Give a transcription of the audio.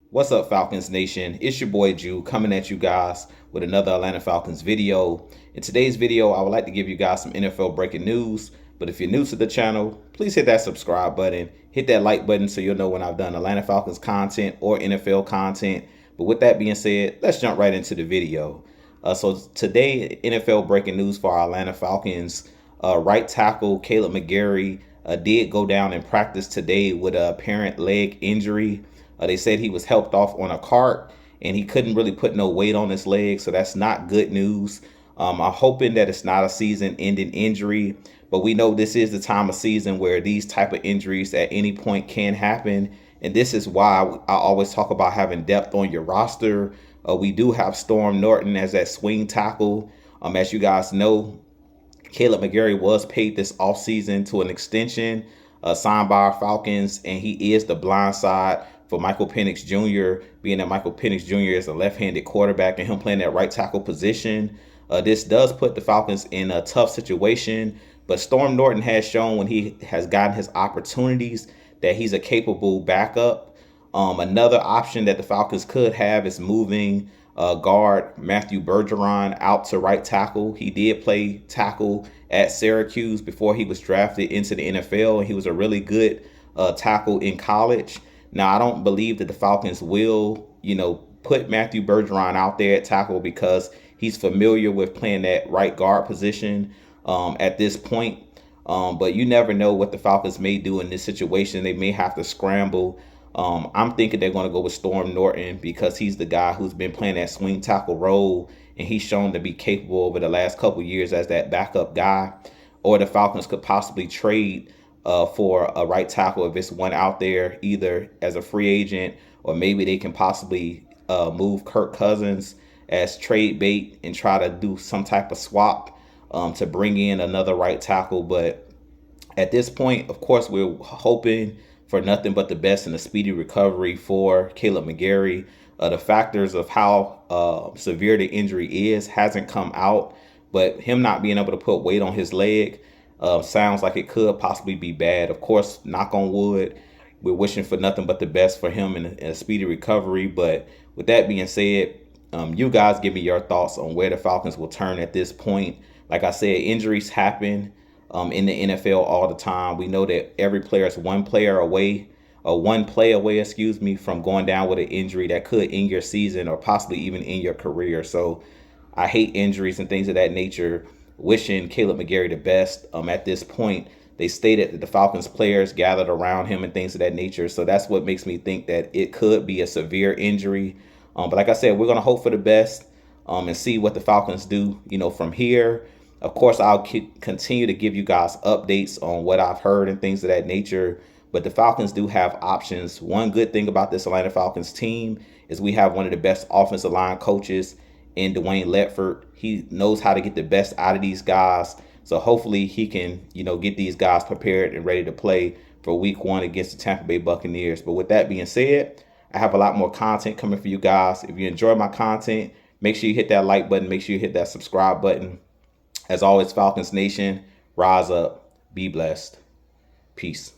What's up, Falcons Nation? It's your boy Jew coming at you guys with another Atlanta Falcons video. In today's video, I would like to give you guys some NFL breaking news. But if you're new to the channel, please hit that subscribe button, hit that like button so you'll know when I've done Atlanta Falcons content or NFL content. But with that being said, let's jump right into the video. So today, NFL breaking news for our Atlanta Falcons. Right tackle Kaleb McGary did go down in practice today with a apparent leg injury. They said he was helped off on a cart and he couldn't really put no weight on his leg, so that's not good news. I'm hoping that it's not a season-ending injury, but we know this is the time of season where these type of injuries at any point can happen, and this is why I always talk about having depth on your roster. We do have Storm Norton as that swing tackle. As you guys know, Kaleb McGary was paid this offseason to an extension signed by our Falcons, and he is the blind side for Michael Penix Jr., being that Michael Penix Jr. is a left-handed quarterback and him playing that right tackle position. This does put the Falcons in a tough situation, but Storm Norton has shown when he has gotten his opportunities that he's a capable backup. Another option that the Falcons could have is moving guard Matthew Bergeron out to right tackle. He did play tackle at Syracuse before he was drafted into the NFL, and he was a really good tackle in college. Now, I don't believe that the Falcons will, put Matthew Bergeron out there at tackle because he's familiar with playing that right guard position at this point. But you never know what the Falcons may do in this situation. They may have to scramble. I'm thinking they're going to go with Storm Norton because he's the guy who's been playing that swing tackle role, and he's shown to be capable over the last couple of years as that backup guy. Or the Falcons could possibly trade for a right tackle if it's one out there, either as a free agent or maybe they can possibly move Kirk Cousins as trade bait and try to do some type of swap to bring in another right tackle. But at this point, of course, we're hoping for nothing but the best and a speedy recovery for Kaleb McGary. The factors of how severe the injury hasn't come out, but him not being able to put weight on his leg sounds like it could possibly be bad. Of course, knock on wood, we're wishing for nothing but the best for him and a speedy recovery. But with that being said, you guys give me your thoughts on where the Falcons will turn at this point. Like I said, injuries happen in the NFL all the time. We know that every player is one play away, from going down with an injury that could end your season or possibly even end your career. So I hate injuries and things of that nature. Wishing Kaleb McGary the best. At this point, they stated that the Falcons players gathered around him and things of that nature. So that's what makes me think that it could be a severe injury. But like I said, we're going to hope for the best and see what the Falcons do, from here. Of course, I'll continue to give you guys updates on what I've heard and things of that nature. But the Falcons do have options. One good thing about this Atlanta Falcons team is we have one of the best offensive line coaches in Dwayne Ledford. He knows how to get the best out of these guys. So hopefully he can, get these guys prepared and ready to play for week 1 against the Tampa Bay Buccaneers. But with that being said, I have a lot more content coming for you guys. If you enjoy my content, make sure you hit that like button. Make sure you hit that subscribe button. As always, Falcons Nation, rise up, be blessed. Peace.